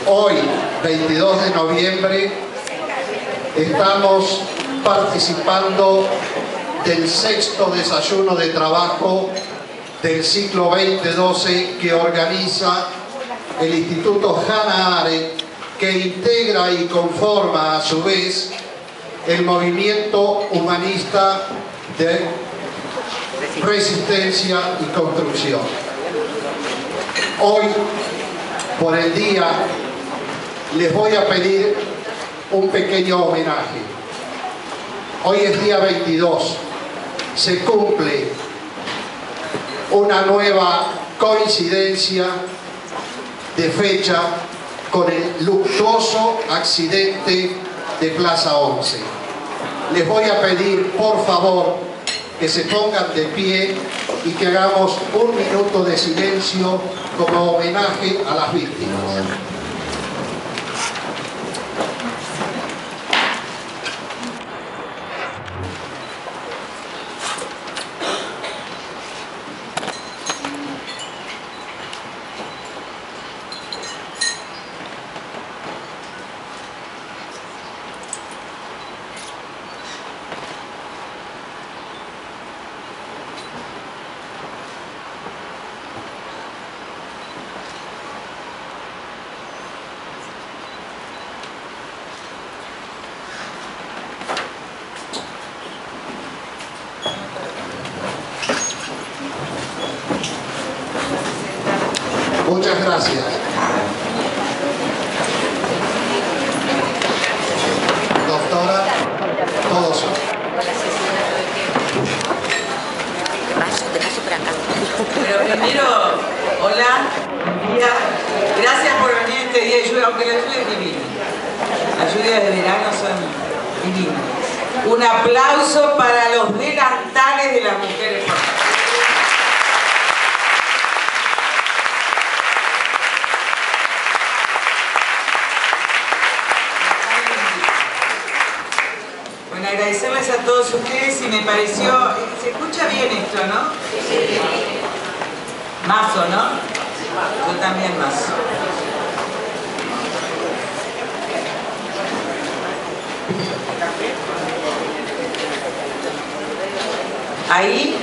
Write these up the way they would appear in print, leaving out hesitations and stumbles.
Hoy, 22 de noviembre, estamos participando del 6º desayuno de trabajo del ciclo 2012 que organiza el Instituto Hannah Arendt, que integra y conforma a su vez el movimiento humanista de resistencia y construcción. Hoy, por el día, les voy a pedir un pequeño homenaje. Hoy es día 22, se cumple una nueva coincidencia de fecha con el luctuoso accidente de Plaza 11. Les voy a pedir, por favor, que se pongan de pie y que hagamos un minuto de silencio como homenaje a las víctimas. Muchas gracias. Doctora, todos. Te paso por acá. Pero primero, hola, buen día. Gracias por venir este día de lluvia, aunque la lluvia es divina. Las lluvias de verano son divinas. Un aplauso para los delantales de las mujeres. Agradecerles a todos ustedes y me pareció... ¿Se escucha bien esto, no? Sí. Mazo, ¿no? Yo también mazo. ¿Ahí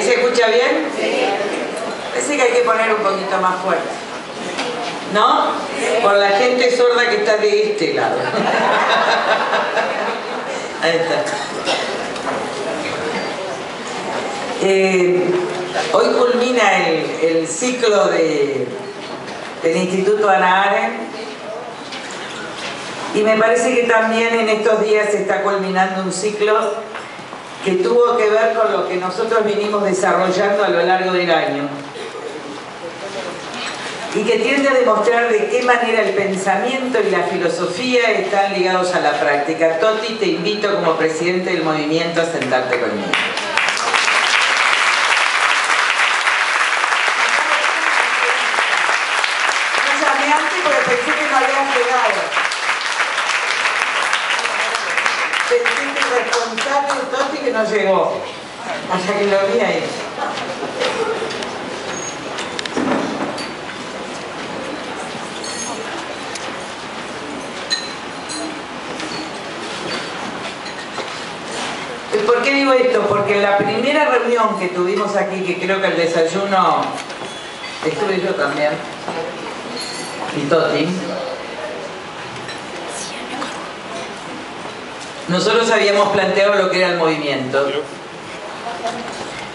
se escucha bien? Sí. Parece que hay que poner un poquito más fuerte. ¿No? Por la gente sorda que está de este lado. Ahí está. Hoy culmina el ciclo del Instituto Hannah Arendt y me parece que también en estos días se está culminando un ciclo que tuvo que ver con lo que nosotros vinimos desarrollando a lo largo del año y que tiende a demostrar de qué manera el pensamiento y la filosofía están ligados a la práctica. Toti, te invito como presidente del movimiento a sentarte conmigo. No llamé antes porque pensé que no habías llegado. Pensé que el responsable de Toti que no llegó. Hasta que lo vi ahí. ¿Por qué digo esto? Porque en la primera reunión que tuvimos aquí, que creo que el desayuno estuve yo también, y Toti, nosotros habíamos planteado lo que era el movimiento.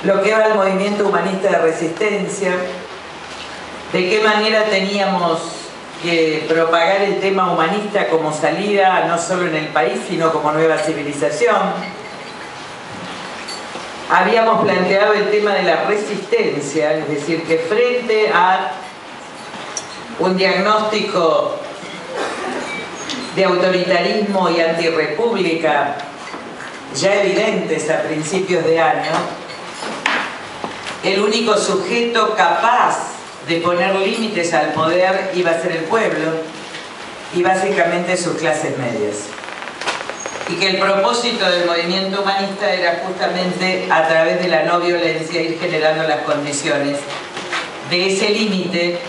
Lo que era el movimiento humanista de resistencia, de qué manera teníamos que propagar el tema humanista como salida no solo en el país, sino como nueva civilización. Habíamos planteado el tema de la resistencia, es decir, que frente a un diagnóstico de autoritarismo y antirrepública ya evidentes a principios de año, el único sujeto capaz de poner límites al poder iba a ser el pueblo y básicamente sus clases medias. Y que el propósito del movimiento humanista era justamente a través de la no violencia ir generando las condiciones de ese límite.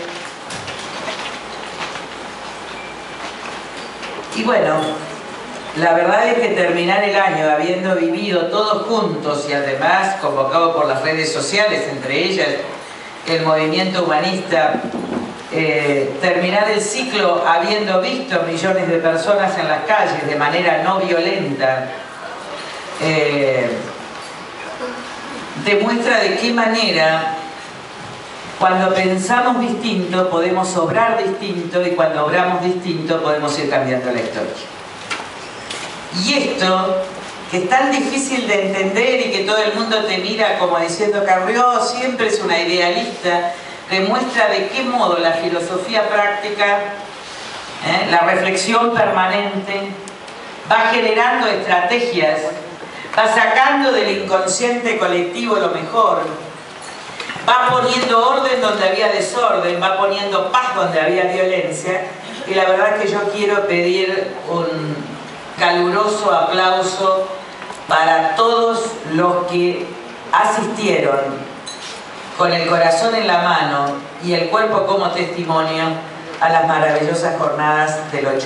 Y bueno, la verdad es que terminar el año habiendo vivido todos juntos y además convocado por las redes sociales, entre ellas el movimiento humanista, terminar el ciclo habiendo visto millones de personas en las calles de manera no violenta, demuestra de qué manera cuando pensamos distinto podemos obrar distinto y cuando obramos distinto podemos ir cambiando la historia. Y esto, que es tan difícil de entender y que todo el mundo te mira como diciendo Carrió siempre es una idealista, demuestra de qué modo la filosofía práctica, la reflexión permanente, va generando estrategias, va sacando del inconsciente colectivo lo mejor, va poniendo orden donde había desorden, va poniendo paz donde había violencia. Y la verdad es que yo quiero pedir un caluroso aplauso para todos los que asistieron con el corazón en la mano y el cuerpo como testimonio a las maravillosas jornadas del 8M.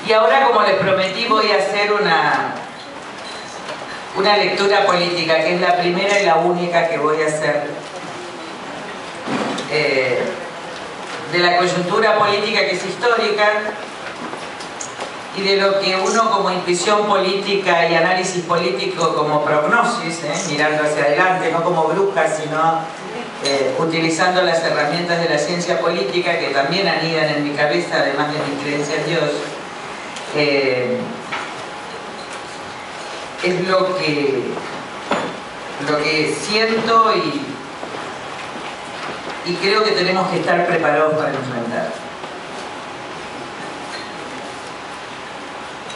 Y ahora, como les prometí, voy a hacer una lectura política, que es la primera y la única que voy a hacer de la coyuntura política, que es histórica, y de lo que uno como intuición política y análisis político como prognosis, mirando hacia adelante, no como bruja, sino utilizando las herramientas de la ciencia política que también anidan en mi cabeza, además de mi creencia en Dios. Es lo que siento y creo que tenemos que estar preparados para enfrentar.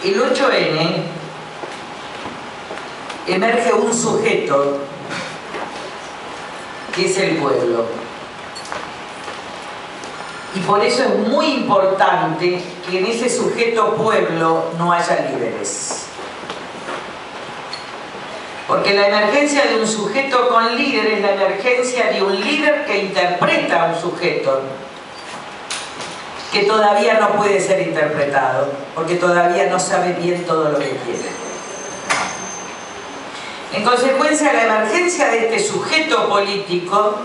El 8N emerge un sujeto que es el pueblo. Y por eso es muy importante que en ese sujeto pueblo no haya líderes. Porque la emergencia de un sujeto con líder es la emergencia de un líder que interpreta a un sujeto que todavía no puede ser interpretado, porque todavía no sabe bien todo lo que quiere. En consecuencia, la emergencia de este sujeto político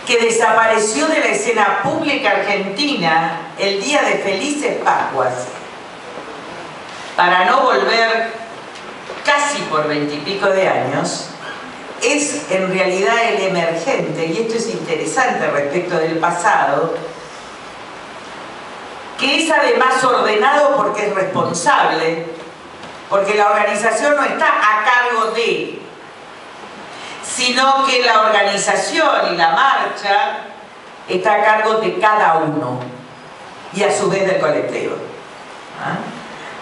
que desapareció de la escena pública argentina el día de Felices Pascuas, para no volver casi por 20 y pico de años, es en realidad el emergente, y esto es interesante respecto del pasado, que es además ordenado porque es responsable, porque la organización no está a cargo de, sino que la organización y la marcha está a cargo de cada uno y a su vez del colectivo.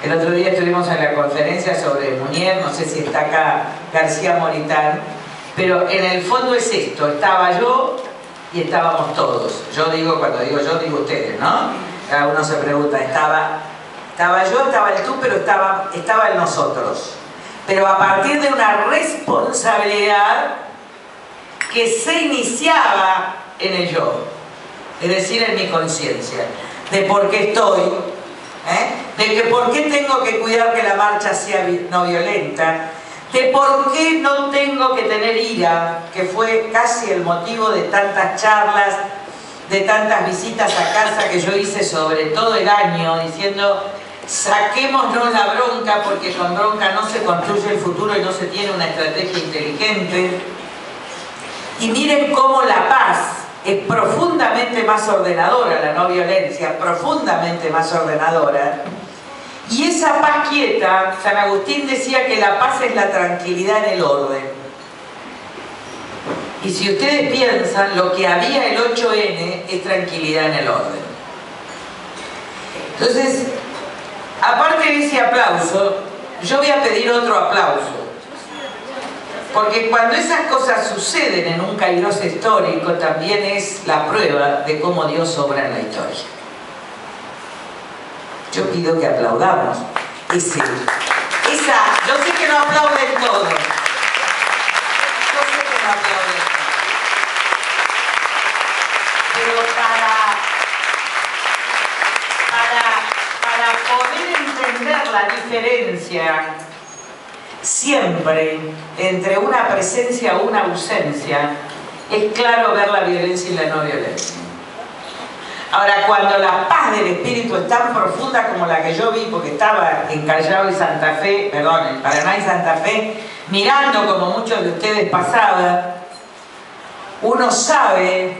El otro día estuvimos en la conferencia sobre Munier, no sé si está acá García Moritán, pero en el fondo es esto: estaba yo y estábamos todos. Yo digo, cuando digo yo, digo ustedes, ¿no? Cada uno se pregunta, estaba yo, estaba el tú, pero estaba el nosotros. Pero a partir de una responsabilidad que se iniciaba en el yo, es decir, en mi conciencia, de por qué estoy, De que por qué tengo que cuidar que la marcha sea no violenta, de por qué no tengo que tener ira, que fue casi el motivo de tantas charlas, de tantas visitas a casa que yo hice sobre todo el año, diciendo saquémonos la bronca, porque con bronca no se construye el futuro y no se tiene una estrategia inteligente. Y miren cómo la paz es profundamente más ordenadora, la no violencia, profundamente más ordenadora. Y esa paz quieta, San Agustín decía que la paz es la tranquilidad en el orden. Y si ustedes piensan, lo que había el 8N es tranquilidad en el orden. Entonces, aparte de ese aplauso, yo voy a pedir otro aplauso. Porque cuando esas cosas suceden en un kairos histórico, también es la prueba de cómo Dios obra en la historia. Yo pido que aplaudamos yo sé que no aplauden todos. Yo sé que no aplauden todos. Pero para poder entender la diferencia siempre entre una presencia o una ausencia, es claro ver la violencia y la no violencia. Ahora, cuando la paz del espíritu es tan profunda como la que yo vi, porque estaba en Callao y Santa Fe, perdón, en Paraná y Santa Fe, mirando como muchos de ustedes pasaban, uno sabe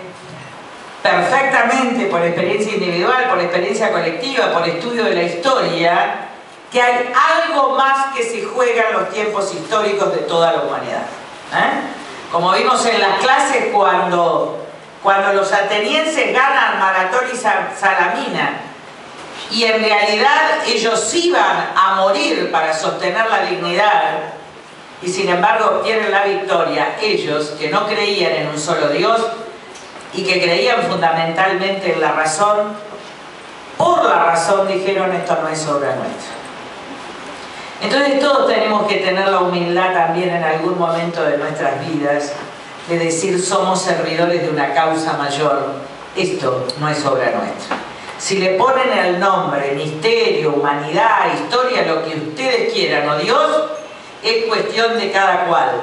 perfectamente por experiencia individual, por experiencia colectiva, por estudio de la historia, que hay algo más que se juega en los tiempos históricos de toda la humanidad. Como vimos en las clases cuando los atenienses ganan Maratón y Salamina, y en realidad ellos iban a morir para sostener la dignidad, y sin embargo obtienen la victoria, ellos que no creían en un solo Dios y que creían fundamentalmente en la razón, por la razón dijeron: esto no es obra nuestra. Entonces todos tenemos que tener la humildad también en algún momento de nuestras vidas de decir: somos servidores de una causa mayor, esto no es obra nuestra. Si le ponen el nombre, misterio, humanidad, historia, lo que ustedes quieran, o Dios, es cuestión de cada cual.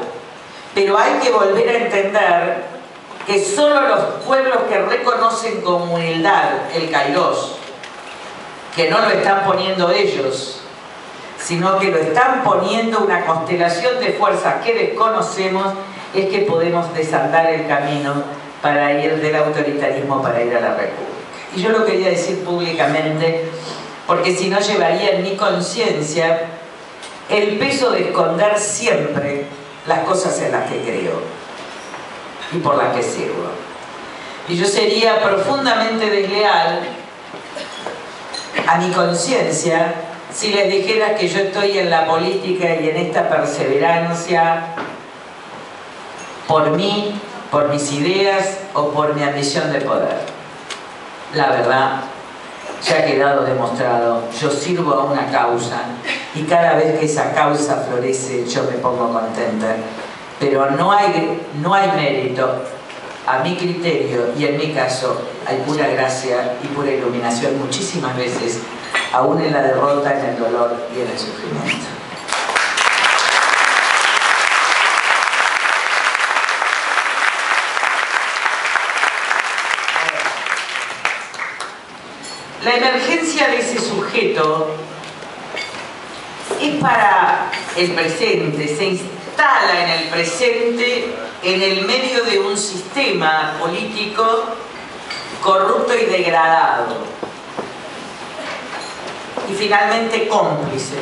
Pero hay que volver a entender que solo los pueblos que reconocen con humildad el kairos, que no lo están poniendo ellos, sino que lo están poniendo una constelación de fuerzas que desconocemos, es que podemos desandar el camino para ir del autoritarismo para ir a la república. Y yo lo quería decir públicamente, porque si no llevaría en mi conciencia el peso de esconder siempre las cosas en las que creo y por las que sirvo. Y yo sería profundamente desleal a mi conciencia si les dijera que yo estoy en la política y en esta perseverancia por mí, por mis ideas o por mi ambición de poder. La verdad, ya ha quedado demostrado, yo sirvo a una causa y cada vez que esa causa florece yo me pongo contenta, pero no hay mérito. A mi criterio y en mi caso hay pura gracia y pura iluminación muchísimas veces, aún en la derrota, en el dolor y en el sufrimiento. La emergencia de ese sujeto es para el presente, se instala en el presente en el medio de un sistema político corrupto y degradado y finalmente cómplice.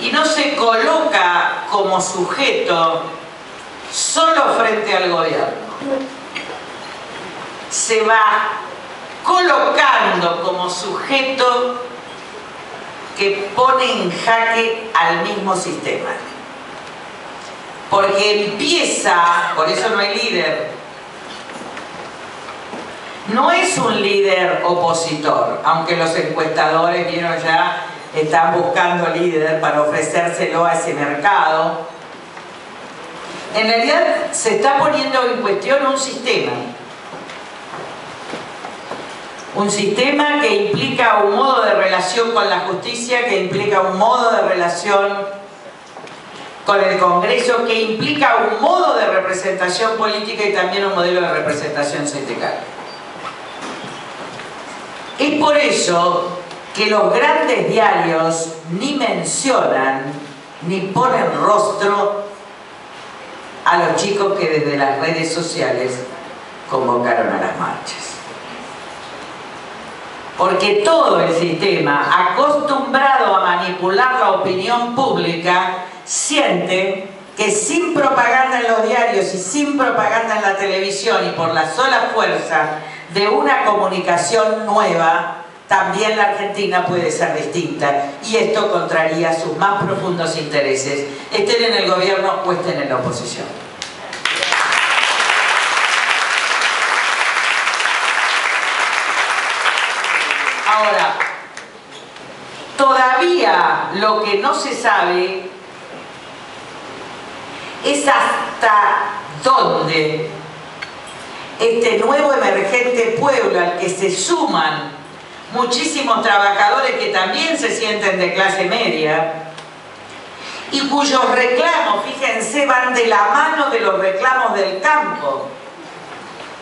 Y no se coloca como sujeto solo frente al gobierno, se va colocando como sujeto que pone en jaque al mismo sistema. Porque empieza, por eso no hay líder, no es un líder opositor, aunque los encuestadores, vieron, ya están buscando líder para ofrecérselo a ese mercado. En realidad se está poniendo en cuestión un sistema Un sistema que implica un modo de relación con la justicia, que implica un modo de relación con el Congreso, que implica un modo de representación política y también un modelo de representación sindical. Es por eso que los grandes diarios ni mencionan ni ponen rostro a los chicos que desde las redes sociales convocaron a las marchas. Porque todo el sistema, acostumbrado a manipular la opinión pública, siente que sin propaganda en los diarios y sin propaganda en la televisión y por la sola fuerza de una comunicación nueva, también la Argentina puede ser distinta, y esto contraría sus más profundos intereses, estén en el gobierno o estén en la oposición. Ahora, todavía lo que no se sabe es hasta dónde este nuevo emergente pueblo al que se suman muchísimos trabajadores que también se sienten de clase media y cuyos reclamos, fíjense, van de la mano de los reclamos del campo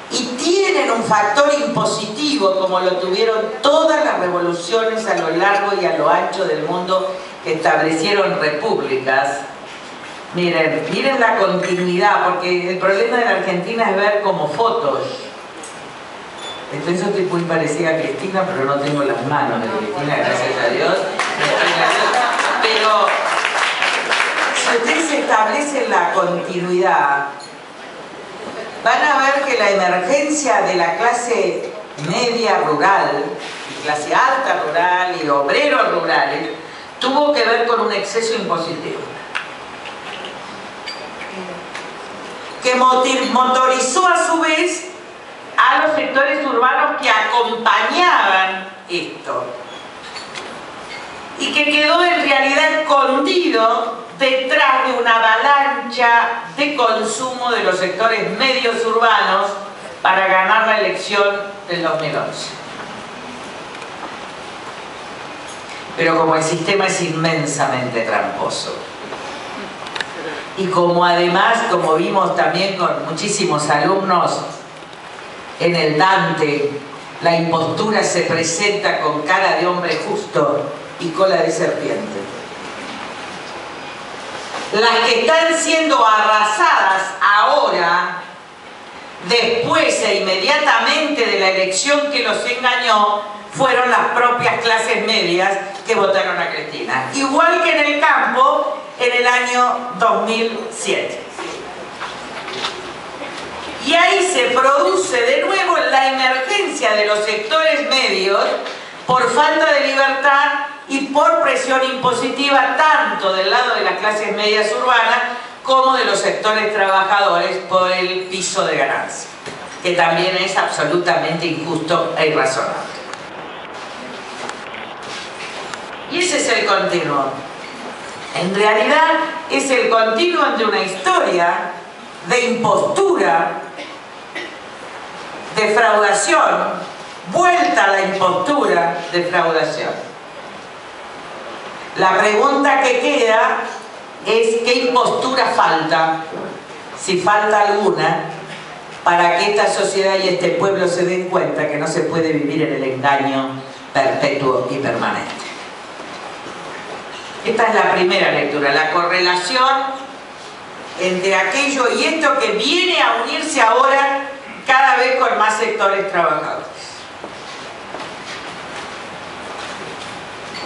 y tienen un factor impositivo como lo tuvieron todas las revoluciones a lo largo y a lo ancho del mundo que establecieron repúblicas. Miren la continuidad, porque el problema de la Argentina es ver como fotos. Entonces yo estoy muy parecida a Cristina, pero no tengo las manos de Cristina, gracias a Dios. Pero si ustedes establecen la continuidad, van a ver que la emergencia de la clase media rural, clase alta rural y obreros rurales, tuvo que ver con un exceso impositivo, que motorizó a su vez a los sectores urbanos que acompañaban esto y que quedó en realidad escondido detrás de una avalancha de consumo de los sectores medios urbanos para ganar la elección del 2011. Pero como el sistema es inmensamente tramposo y como además, como vimos también con muchísimos alumnos en el Dante, la impostura se presenta con cara de hombre justo y cola de serpiente. Las que están siendo arrasadas ahora, después e inmediatamente de la elección que los engañó, fueron las propias clases medias que votaron a Cristina. Igual que en el campo en el año 2007. Y ahí se produce de nuevo la emergencia de los sectores medios por falta de libertad y por presión impositiva tanto del lado de las clases medias urbanas como de los sectores trabajadores por el piso de ganancia, que también es absolutamente injusto e irrazonable. Y ese es el continuo. En realidad es el continuo entre una historia de impostura, defraudación, vuelta a la impostura, defraudación. La pregunta que queda es ¿qué impostura falta? Si falta alguna, para que esta sociedad y este pueblo se den cuenta que no se puede vivir en el engaño perpetuo y permanente. Esta es la primera lectura, la correlación entre aquello y esto que viene a unirse ahora cada vez con más sectores trabajadores.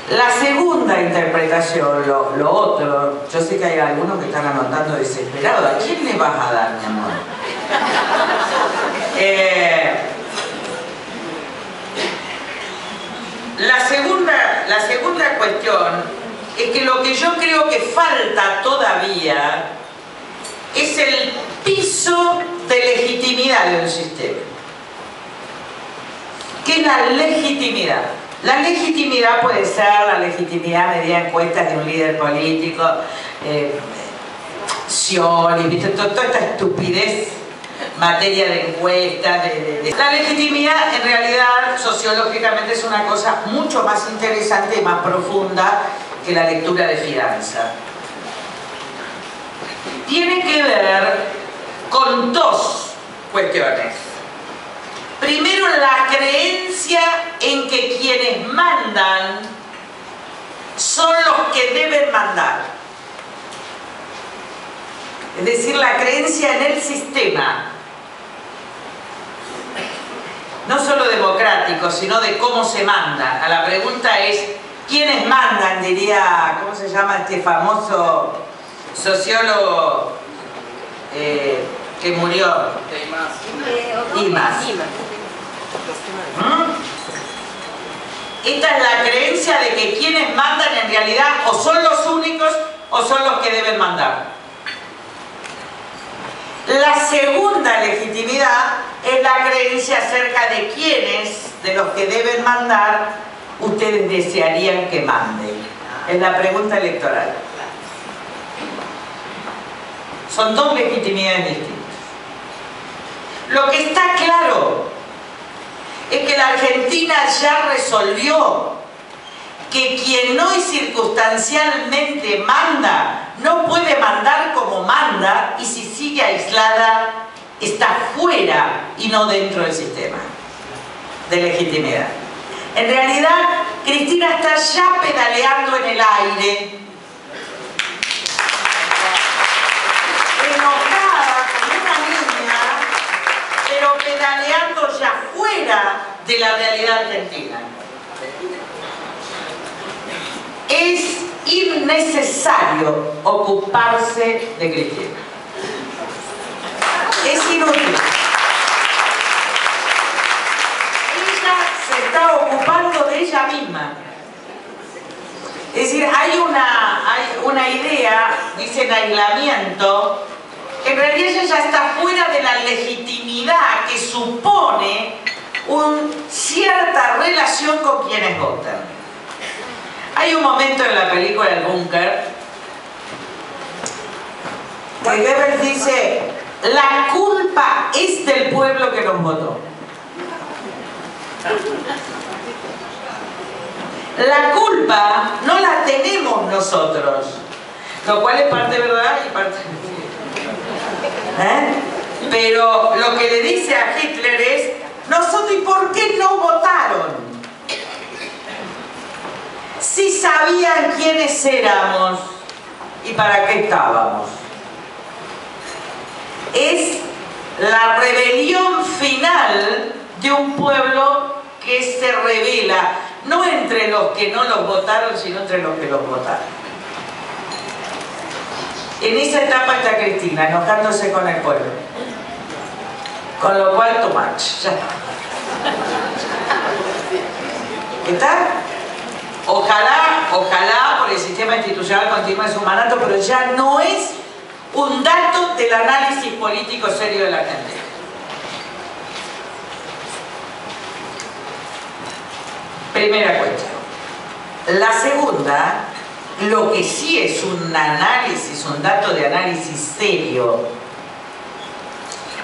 La segunda interpretación, lo otro, yo sé que hay algunos que están anotando desesperados. ¿A quién le vas a dar, mi amor? La segunda cuestión es que lo que yo creo que falta todavía es el piso de legitimidad de un sistema. ¿Qué es la legitimidad? La legitimidad puede ser la legitimidad mediante encuestas de un líder político, Scioli, ¿viste? Toda esta estupidez materia de encuestas. La legitimidad en realidad sociológicamente es una cosa mucho más interesante y más profunda que la lectura de Fidanza. Tiene que ver con dos cuestiones. Primero, la creencia en que quienes mandan son los que deben mandar. Es decir, la creencia en el sistema. No solo democrático, sino de cómo se manda. A la pregunta es, ¿quiénes mandan? Diría, ¿cómo se llama este famoso sociólogo que murió? Imaz. Esta es la creencia de que quienes mandan en realidad o son los únicos o son los que deben mandar. La segunda legitimidad es la creencia acerca de quiénes de los que deben mandar ustedes desearían que manden. Es la pregunta electoral. Son dos legitimidades distintas. Lo que está claro es que la Argentina ya resolvió que quien hoy circunstancialmente manda no puede mandar como manda, y si sigue aislada está fuera y no dentro del sistema de legitimidad. En realidad, Cristina está ya pedaleando en el aire, enojada como una niña, pero pedaleando ya fuera de la realidad argentina. Es innecesario ocuparse de Cristina. Es inútil. Ella se está ocupando de ella misma. Es decir, hay una idea, dicen aislamiento, que en realidad ella ya está fuera de la legitimidad que supone cierta relación con quienes votan. Hay un momento en la película El Búnker que Goebbels dice: la culpa es del pueblo que nos votó. La culpa no la tenemos nosotros, lo cual es parte verdad y parte mentira. Pero lo que le dice a Hitler es: nosotros, ¿y por qué no votaron? Si sabían quiénes éramos y para qué estábamos. Es la rebelión final de un pueblo que se rebela, no entre los que no los votaron, sino entre los que los votaron. En esa etapa está Cristina, enojándose con el pueblo. Con lo cual, too much. Ya está. ¿Está? Ojalá por el sistema institucional continúe su mandato, pero ya no es un dato del análisis político serio de la gente. Primera cuestión. La segunda, lo que sí es un análisis, un dato de análisis serio,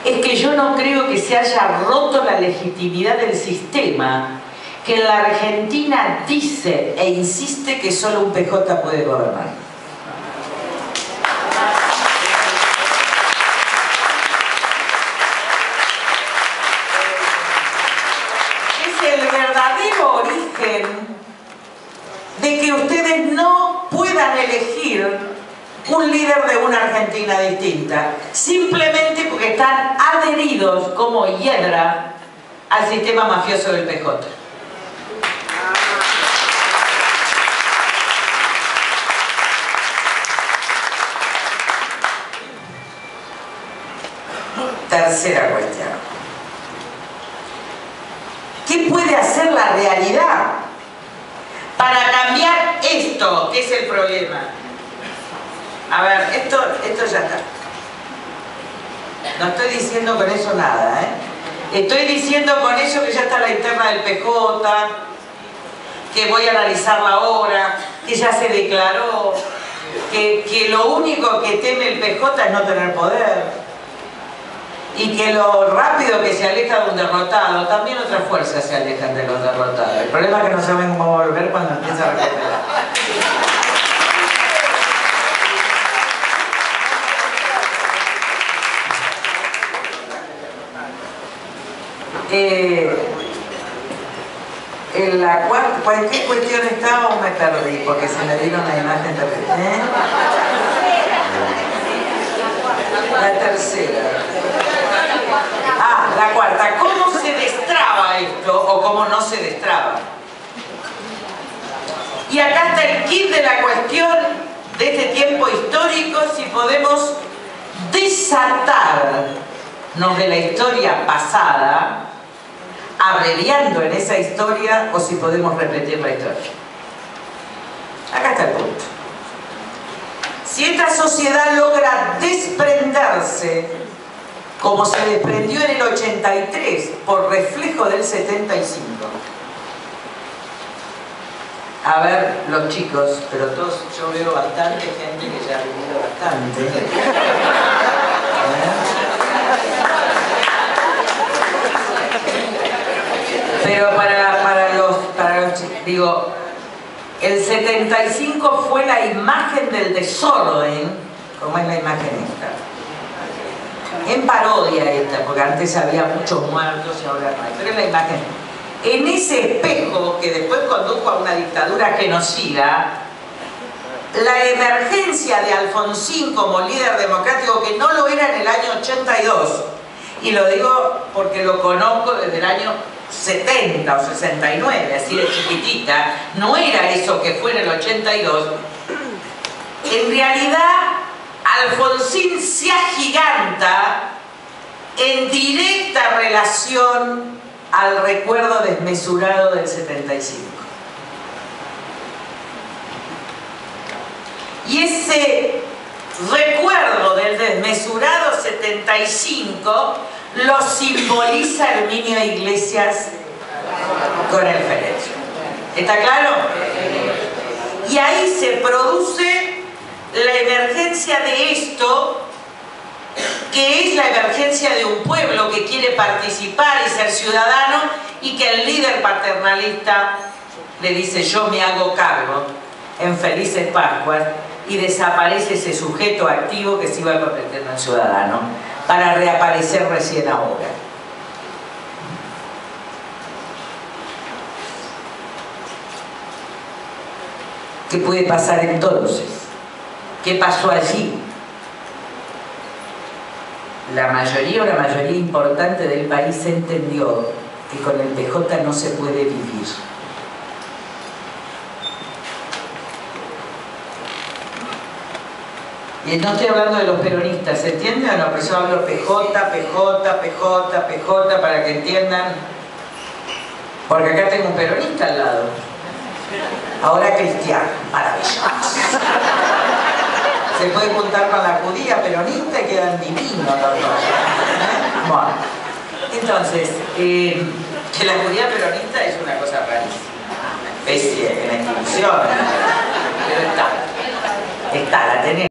es que yo no creo que se haya roto la legitimidad del sistema, que la Argentina dice e insiste que solo un PJ puede gobernar. Es el verdadero origen de que ustedes no puedan elegir un líder de una Argentina distinta, simplemente porque están adheridos como hiedra al sistema mafioso del PJ. Tercera cuestión. ¿Qué puede hacer la realidad para cambiar esto, que es el problema? A ver, esto ya está. No estoy diciendo con eso nada, Estoy diciendo con eso que ya está la interna del PJ, que voy a analizarla ahora, que ya se declaró, que lo único que teme el PJ es no tener poder. y que lo rápido que se aleja de un derrotado, también otras fuerzas se alejan de los derrotados. El problema es que no saben cómo volver cuando empieza a recuperar. En la cuarta, ¿en qué cuestión estaba o me perdí? Porque se me dieron la imagen de... La tercera. Ah, la cuarta. ¿Cómo se destraba esto o cómo no se destraba? Y acá está el kit de la cuestión de este tiempo histórico, si podemos desatarnos de la historia pasada, abreviando en esa historia, o si podemos repetir la historia. Acá está el punto. Si esta sociedad logra desprenderse, como se desprendió en el 83, por reflejo del 75. A ver, los chicos, pero todos, yo veo bastante gente que ya ha vivido bastante. Pero para los digo, el 75 fue la imagen del desorden, como es la imagen esta. En parodia esta, porque antes había muchos muertos y ahora no hay, pero es la imagen. En ese espejo que después condujo a una dictadura genocida, la emergencia de Alfonsín como líder democrático, que no lo era en el año 82, y lo digo porque lo conozco desde el año 70 o 69, así de chiquitita, no era eso que fue en el 82. En realidad, Alfonsín se agiganta en directa relación al recuerdo desmesurado del 75. Y ese recuerdo del desmesurado 75 lo simboliza Herminio Iglesias con el féretro. ¿Está claro? Y ahí se produce la emergencia de esto, que es la emergencia de un pueblo que quiere participar y ser ciudadano, y que el líder paternalista le dice: yo me hago cargo, en Felices Pascuas, y desaparece ese sujeto activo que se iba a convertir en ciudadano, para reaparecer recién ahora. ¿Qué puede pasar entonces? ¿Qué pasó allí? La mayoría o la mayoría importante del país entendió que con el PJ no se puede vivir. Y no estoy hablando de los peronistas, ¿se entiende o no? Pero yo hablo PJ, para que entiendan. Porque acá tengo un peronista al lado. Ahora cristiano, maravilloso. Se puede juntar con la judía peronista y quedan divinos los dos. Bueno, entonces, que la judía peronista es una cosa rarísima, una especie de institución, pero está, la tenemos.